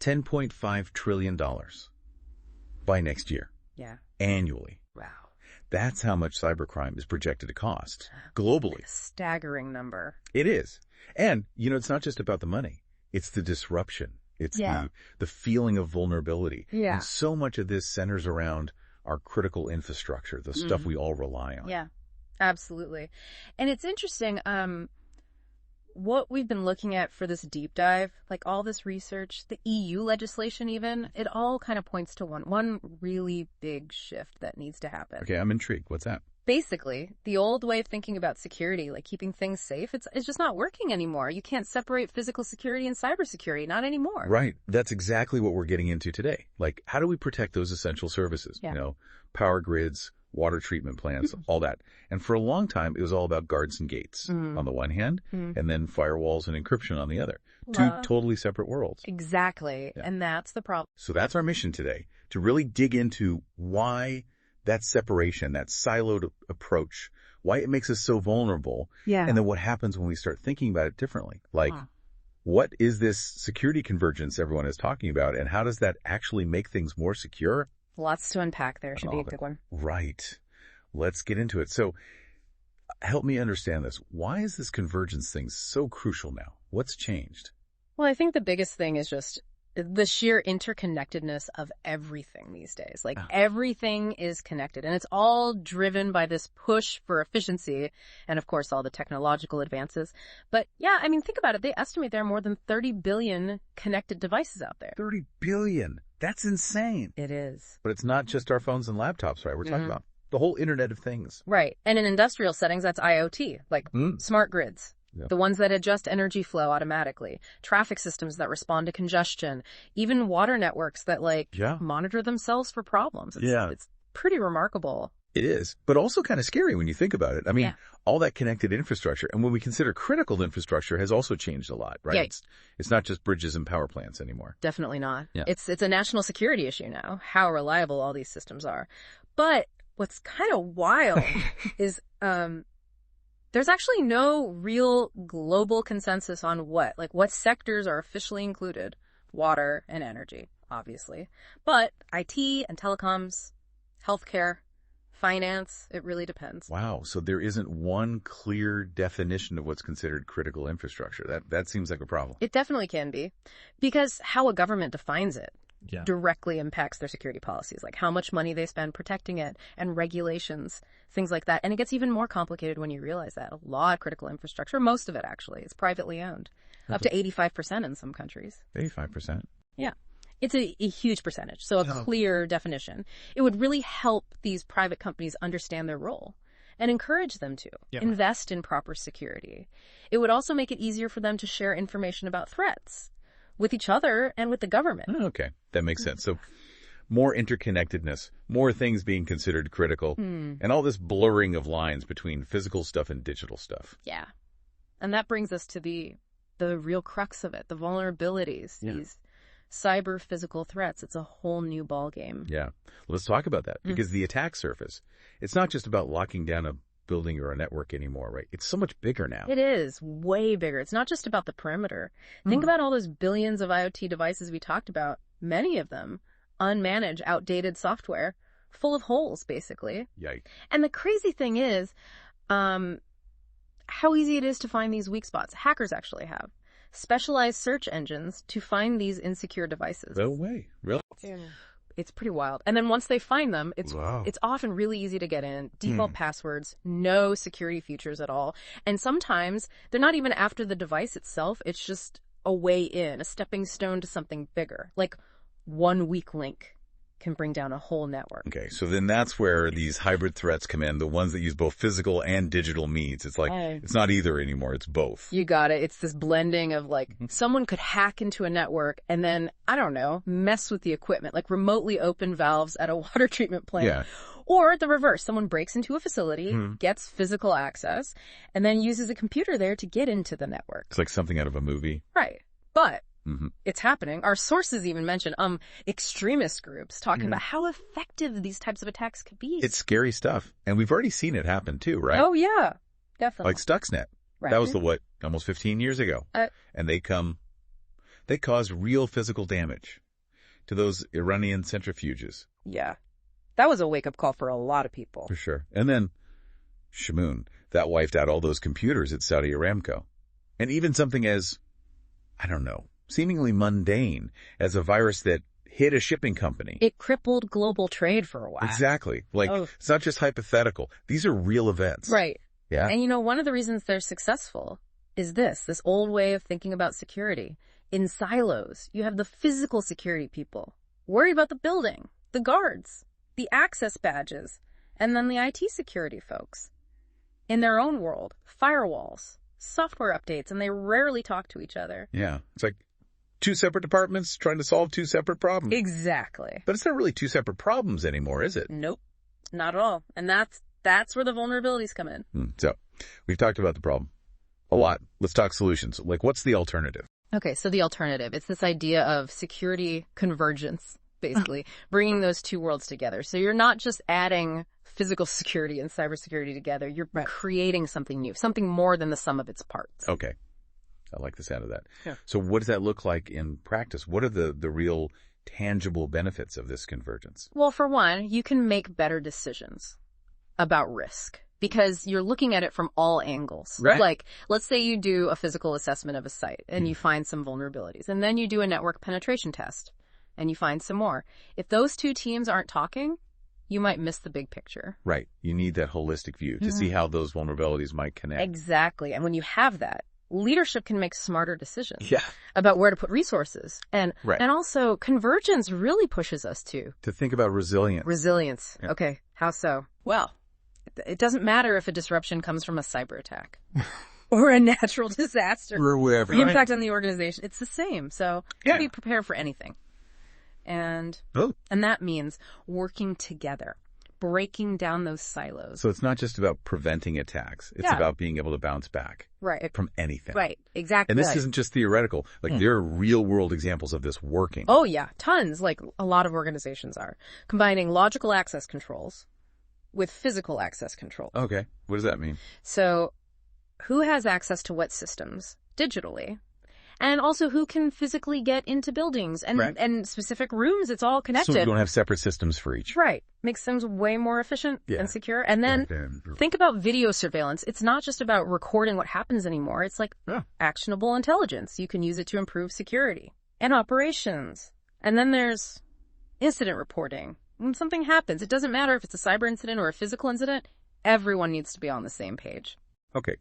$10.5 trillion by next year. Yeah. Annually. Wow. That's how much cybercrime is projected to cost globally. A staggering number. It is. And, it's not just about the money. It's the disruption. It's the feeling of vulnerability. Yeah. And so much of this centers around our critical infrastructure, the stuff we all rely on. Yeah, absolutely. And it's interesting, what we've been looking at for this deep dive, like all this research, the EU legislation even, it all kind of points to one really big shift that needs to happen. Okay, I'm intrigued. What's that? Basically, the old way of thinking about security, like keeping things safe, it's just not working anymore. You can't separate physical security and cybersecurity, not anymore. Right. That's exactly what we're getting into today. Like, how do we protect those essential services? Yeah. Power grids, water treatment plants, all that. And for a long time, it was all about guards and gates on the one hand, and then firewalls and encryption on the other. Two totally separate worlds. Exactly. Yeah. And that's the problem. So that's our mission today, to really dig into why that separation, that siloed approach, why it makes us so vulnerable, and then what happens when we start thinking about it differently. Like, what is this security convergence everyone is talking about, and how does that actually make things more secure? Lots to unpack there. Should be a good one. Right. Let's get into it. So help me understand this. Why is this convergence thing so crucial now? What's changed? Well, I think the biggest thing is just the sheer interconnectedness of everything these days. Like everything is connected, and it's all driven by this push for efficiency and, of course, all the technological advances. But yeah, I mean, think about it. They estimate there are more than 30 billion connected devices out there. 30 billion. That's insane. It is. But it's not just our phones and laptops, right? We're talking about the whole Internet of Things. Right. And in industrial settings, that's IoT, like smart grids. Yep. The ones that adjust energy flow automatically, traffic systems that respond to congestion, even water networks that monitor themselves for problems. It's pretty remarkable. It is, but also kind of scary when you think about it. I mean, all that connected infrastructure, and when we consider critical infrastructure, has also changed a lot, right? Yeah. It's not just bridges and power plants anymore. Definitely not. Yeah. It's a national security issue now, how reliable all these systems are. But what's kind of wild is there's actually no real global consensus on what sectors are officially included. Water and energy, obviously. But IT and telecoms, healthcare, finance, it really depends. Wow. So there isn't one clear definition of what's considered critical infrastructure. That seems like a problem. It definitely can be, because how a government defines it directly impacts their security policies, like how much money they spend protecting it and regulations, things like that. And it gets even more complicated when you realize that a lot of critical infrastructure, most of it actually, is privately owned, up to 85% in some countries. 85%? Yeah. It's a huge percentage, so a clear definition. It would really help these private companies understand their role and encourage them to invest in proper security. It would also make it easier for them to share information about threats with each other and with the government. Okay, that makes sense. So more interconnectedness, more things being considered critical, and all this blurring of lines between physical stuff and digital stuff. Yeah. And that brings us to the real crux of it, the vulnerabilities, these cyber physical threats. It's a whole new ballgame. Yeah. Let's talk about that, because the attack surface, it's not just about locking down a building or a network anymore, right? It's so much bigger now. It is way bigger. It's not just about the perimeter. Think about all those billions of IoT devices we talked about. Many of them unmanaged, outdated software, full of holes, basically. Yikes. And the crazy thing is, how easy it is to find these weak spots. Hackers actually have specialized search engines to find these insecure devices. No way. Really? It's pretty wild. And then once they find them, it's often really easy to get in. Default passwords, no security features at all. And sometimes they're not even after the device itself. It's just a way in, a stepping stone to something bigger. Like one weak link can bring down a whole network. Okay, so then that's where these hybrid threats come in, the ones that use both physical and digital means. It's like, it's not either anymore, it's both. You got it. It's this blending of someone could hack into a network and then, I don't know, mess with the equipment, like remotely open valves at a water treatment plant. Yeah. Or the reverse, someone breaks into a facility, gets physical access, and then uses a computer there to get into the network. It's like something out of a movie. Right. But it's happening. Our sources even mention extremist groups talking about how effective these types of attacks could be. It's scary stuff. And we've already seen it happen too, right? Oh, yeah. Definitely. Like Stuxnet. Right. That was almost 15 years ago. And they come They cause real physical damage to those Iranian centrifuges. Yeah. That was a wake-up call for a lot of people. For sure. And then, Shamoon, that wiped out all those computers at Saudi Aramco. And even something as, I don't know, seemingly mundane as a virus that hit a shipping company. It crippled global trade for a while. Exactly. Like, It's not just hypothetical. These are real events. Right. Yeah. And one of the reasons they're successful is this old way of thinking about security. In silos, you have the physical security people worry about the building, the guards, the access badges, and then the IT security folks. In their own world, firewalls, software updates, and they rarely talk to each other. Yeah. It's like two separate departments trying to solve two separate problems. Exactly. But it's not really two separate problems anymore, is it? Nope. Not at all. And that's where the vulnerabilities come in. So, we've talked about the problem a lot. Let's talk solutions. Like, what's the alternative? Okay, so the alternative, it's this idea of security convergence, basically, bringing those two worlds together. So you're not just adding physical security and cybersecurity together, you're creating something new, something more than the sum of its parts. Okay. I like the sound of that. Yeah. So what does that look like in practice? What are the real tangible benefits of this convergence? Well, for one, you can make better decisions about risk because you're looking at it from all angles. Right. Like, let's say you do a physical assessment of a site and you find some vulnerabilities, and then you do a network penetration test and you find some more. If those two teams aren't talking, you might miss the big picture. Right. You need that holistic view to see how those vulnerabilities might connect. Exactly. And when you have that, leadership can make smarter decisions Yeah. about where to put resources. And also, convergence really pushes us to think about resilience. Resilience. Yeah. Okay. How so? Well, it doesn't matter if a disruption comes from a cyber attack or a natural disaster Or whatever. The impact on the organization. It's the same. So be prepared for anything. And that means working together, breaking down those silos. So it's not just about preventing attacks. It's about being able to bounce back from anything. Right. Exactly. And this isn't just theoretical. Like, there are real world examples of this working. Oh, yeah. Tons, like a lot of organizations are. Combining logical access controls with physical access control. Okay. What does that mean? So who has access to what systems digitally? And also who can physically get into buildings and specific rooms. It's all connected. So we don't have separate systems for each. Right. Makes things way more efficient and secure. And then think about video surveillance. It's not just about recording what happens anymore. It's like actionable intelligence. You can use it to improve security and operations. And then there's incident reporting. When something happens, it doesn't matter if it's a cyber incident or a physical incident. Everyone needs to be on the same page. Okay.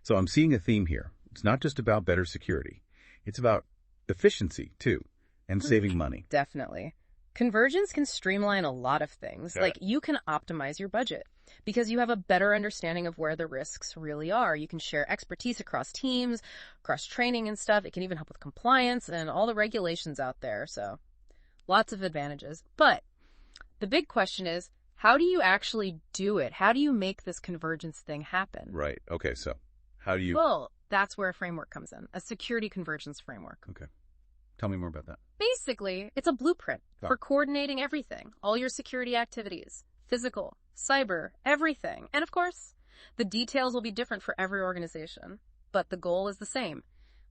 So I'm seeing a theme here. It's not just about better security. It's about efficiency, too, and saving money. Definitely. Convergence can streamline a lot of things. Like, you can optimize your budget because you have a better understanding of where the risks really are. You can share expertise across teams, across training and stuff. It can even help with compliance and all the regulations out there. So lots of advantages. But the big question is, how do you actually do it? How do you make this convergence thing happen? Right. Okay. So how do you... Well, that's where a framework comes in, a security convergence framework. Okay. Tell me more about that. Basically, it's a blueprint for coordinating everything, all your security activities, physical, cyber, everything. And of course, the details will be different for every organization, but the goal is the same: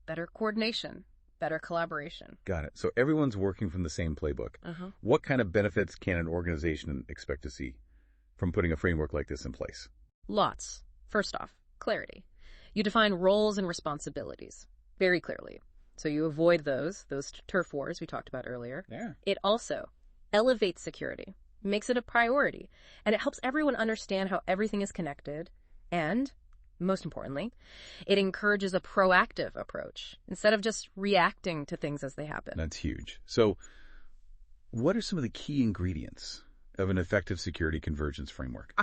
better coordination, better collaboration. Got it. So everyone's working from the same playbook. What kind of benefits can an organization expect to see from putting a framework like this in place? Lots. First off, clarity. You define roles and responsibilities very clearly. So you avoid those turf wars we talked about earlier. Yeah. It also elevates security, makes it a priority, and it helps everyone understand how everything is connected. And, most importantly, it encourages a proactive approach instead of just reacting to things as they happen. That's huge. So what are some of the key ingredients of an effective security convergence framework?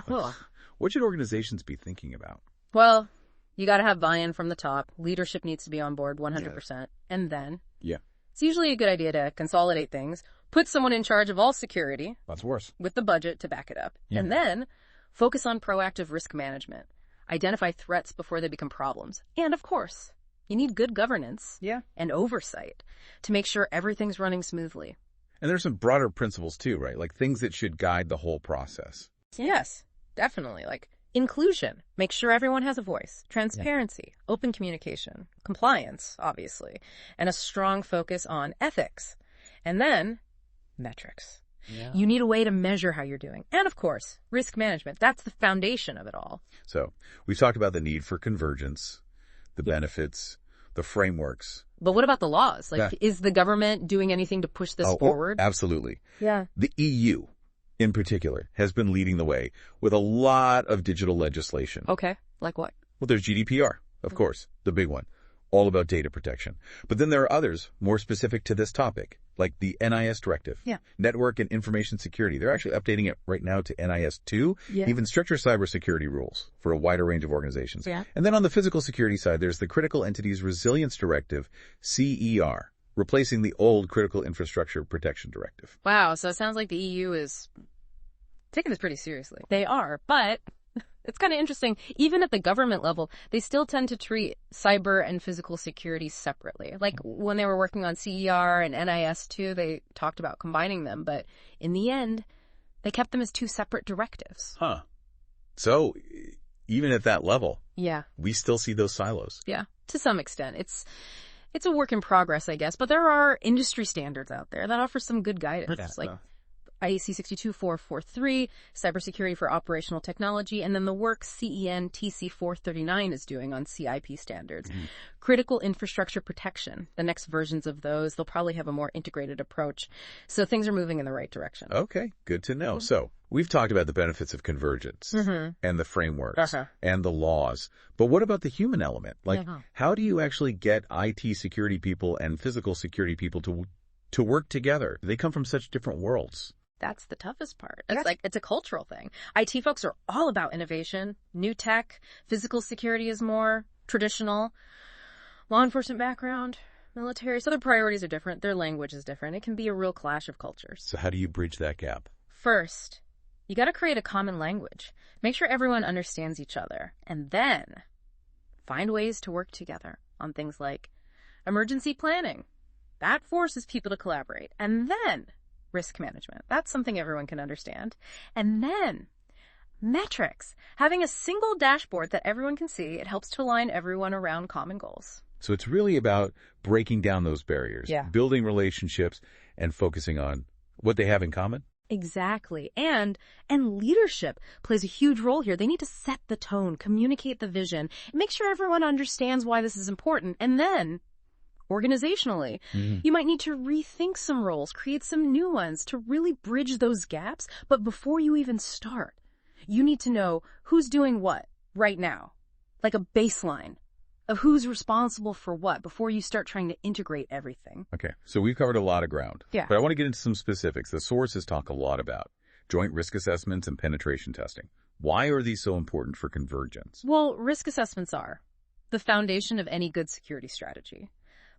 What should organizations be thinking about? Well, you got to have buy-in from the top. Leadership needs to be on board 100%. And then it's usually a good idea to consolidate things, put someone in charge of all security. That's worse. With the budget to back it up. And then focus on proactive risk management. Identify threats before they become problems. And of course, you need good governance and oversight to make sure everything's running smoothly. And there's some broader principles too, right? Like things that should guide the whole process. Yes, definitely. Like Inclusion. Make sure everyone has a voice. Transparency. Open communication. Compliance, obviously. And a strong focus on ethics. And then, metrics. Yeah. You need a way to measure how you're doing. And of course, risk management. That's the foundation of it all. So, we've talked about the need for convergence, the benefits, the frameworks. But what about the laws? Like, is the government doing anything to push this forward? Absolutely. Yeah. The EU, in particular, has been leading the way with a lot of digital legislation. Okay. Like what? Well, there's GDPR, of course, the big one, all about data protection. But then there are others more specific to this topic, like the NIS directive, Network and Information Security. They're actually updating it right now to NIS 2, even stricter cybersecurity rules for a wider range of organizations. Yeah. And then on the physical security side, there's the Critical Entities Resilience Directive, CER, replacing the old Critical Infrastructure Protection Directive. Wow, so it sounds like the EU is taking this pretty seriously. They are, but it's kind of interesting. Even at the government level, they still tend to treat cyber and physical security separately. Like when they were working on CER and NIS 2, they talked about combining them, but in the end, they kept them as two separate directives. Huh. So even at that level, we still see those silos. Yeah, to some extent. It's a work in progress, I guess, but there are industry standards out there that offer some good guidance, like IEC 62443, Cybersecurity for Operational Technology, and then the work CEN TC 439 is doing on CIP standards. Critical Infrastructure Protection, the next versions of those, they'll probably have a more integrated approach. So things are moving in the right direction. Okay, good to know. So we've talked about the benefits of convergence and the frameworks and the laws. But what about the human element? Like, how do you actually get IT security people and physical security people to work together? They come from such different worlds. That's the toughest part. It's a cultural thing. IT folks are all about innovation, new tech. Physical security is more traditional. Law enforcement background, military. So their priorities are different. Their language is different. It can be a real clash of cultures. So how do you bridge that gap? First, you got to create a common language. Make sure everyone understands each other. And then find ways to work together on things like emergency planning. That forces people to collaborate. And then risk management. That's something everyone can understand. And then metrics. Having a single dashboard that everyone can see, it helps to align everyone around common goals. So it's really about breaking down those barriers, building relationships, and focusing on what they have in common. Exactly. And leadership plays a huge role here. They need to set the tone, communicate the vision, make sure everyone understands why this is important. And then organizationally, you might need to rethink some roles, create some new ones to really bridge those gaps. But before you even start, you need to know who's doing what right now, like a baseline of who's responsible for what before you start trying to integrate everything. Okay, so we've covered a lot of ground. Yeah. But I want to get into some specifics. The sources talk a lot about joint risk assessments and penetration testing. Why are these so important for convergence? Well, risk assessments are the foundation of any good security strategy.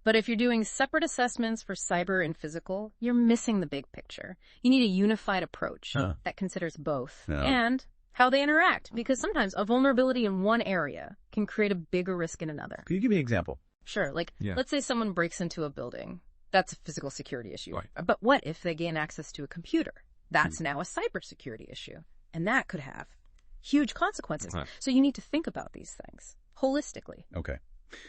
But if you're doing separate assessments for cyber and physical, you're missing the big picture. You need a unified approach that considers both and how they interact, because sometimes a vulnerability in one area can create a bigger risk in another. Can you give me an example? Sure. Let's say someone breaks into a building. That's a physical security issue. Right. But what if they gain access to a computer? That's now a cybersecurity issue. And that could have huge consequences. So you need to think about these things holistically. Okay.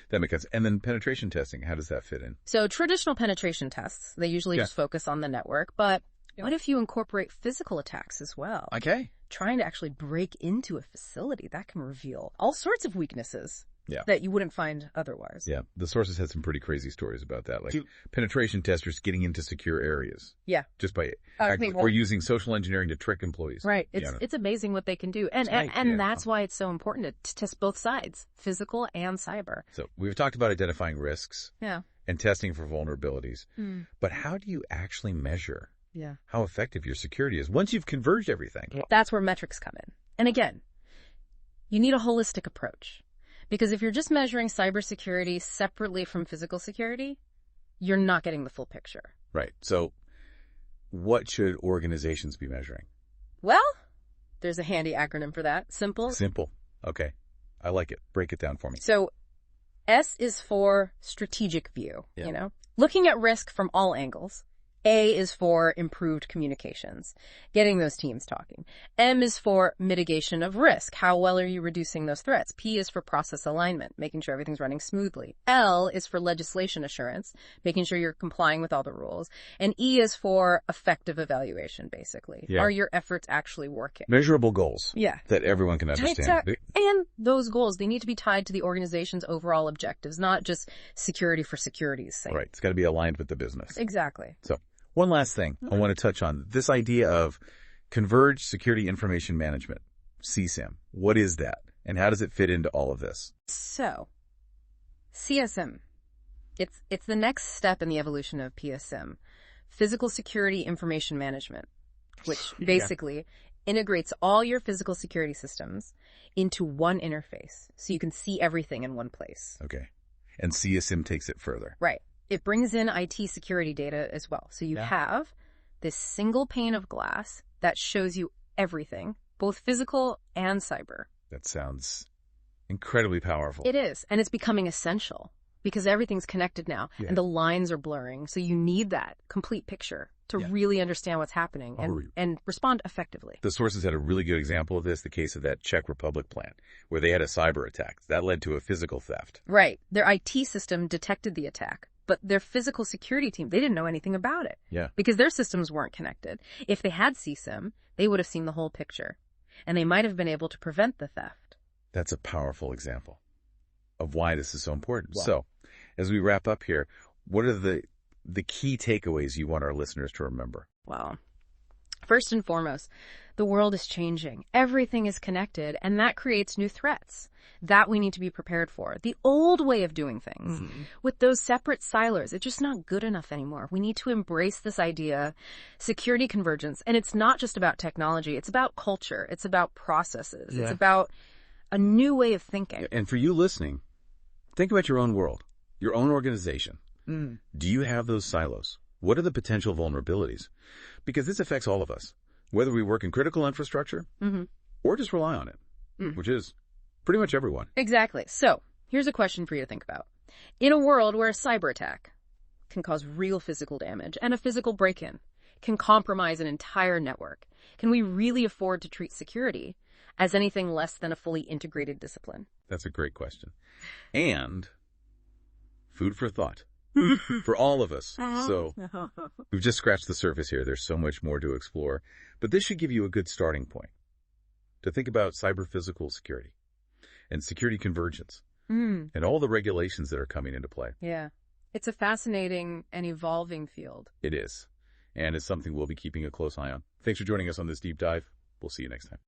That makes sense. And then penetration testing, how does that fit in? So traditional penetration tests, they usually just focus on the network, but what if you incorporate physical attacks as well? Okay. Trying to actually break into a facility, that can reveal all sorts of weaknesses that you wouldn't find otherwise. Yeah. The sources had some pretty crazy stories about that, like penetration testers getting into secure areas. Yeah. Just by or using social engineering to trick employees. Right. It's amazing what they can do. And that's why it's so important to test both sides, physical and cyber. So we've talked about identifying risks and testing for vulnerabilities. But how do you actually measure how effective your security is once you've converged everything? That's where metrics come in. And again, you need a holistic approach. Because if you're just measuring cybersecurity separately from physical security, you're not getting the full picture. Right. So what should organizations be measuring? Well, there's a handy acronym for that. Simple. Simple. Okay. I like it. Break it down for me. So S is for strategic view, looking at risk from all angles. A is for improved communications, getting those teams talking. M is for mitigation of risk. How well are you reducing those threats? P is for process alignment, making sure everything's running smoothly. L is for legislation assurance, making sure you're complying with all the rules. And E is for effective evaluation, basically. Yeah. Are your efforts actually working? Measurable goals. Yeah. That everyone can understand. And those goals, they need to be tied to the organization's overall objectives, not just security for security's sake. Right. It's got to be aligned with the business. Exactly. So one last thing I want to touch on, this idea of converged security information management, CSIM. What is that? And how does it fit into all of this? So, CSIM, it's the next step in the evolution of PSIM, physical security information management, which basically integrates all your physical security systems into one interface so you can see everything in one place. Okay. And CSIM takes it further. Right. It brings in IT security data as well. So you have this single pane of glass that shows you everything, both physical and cyber. That sounds incredibly powerful. It is. And it's becoming essential because everything's connected now and the lines are blurring. So you need that complete picture to really understand what's happening and respond effectively. The sources had a really good example of this, the case of that Czech Republic plant, where they had a cyber attack. That led to a physical theft. Right. Their IT system detected the attack, but their physical security team, they didn't know anything about it. Yeah. Because their systems weren't connected. If they had CSIM, they would have seen the whole picture, and they might have been able to prevent the theft. That's a powerful example of why this is so important. Wow. So, as we wrap up here, what are the key takeaways you want our listeners to remember? Well, first and foremost, the world is changing. Everything is connected, and that creates new threats that we need to be prepared for. The old way of doing things with those separate silos, it's just not good enough anymore. We need to embrace this idea, security convergence, and it's not just about technology. It's about culture. It's about processes. It's about a new way of thinking. And for you listening, think about your own world, your own organization. Do you have those silos? What are the potential vulnerabilities? Because this affects all of us, whether we work in critical infrastructure or just rely on it, which is pretty much everyone. Exactly. So here's a question for you to think about. In a world where a cyber attack can cause real physical damage and a physical break-in can compromise an entire network, can we really afford to treat security as anything less than a fully integrated discipline? That's a great question. And food for thought. For all of us. So we've just scratched the surface here. There's so much more to explore. But this should give you a good starting point to think about cyber-physical security and security convergence and all the regulations that are coming into play. Yeah. It's a fascinating and evolving field. It is. And it's something we'll be keeping a close eye on. Thanks for joining us on this deep dive. We'll see you next time.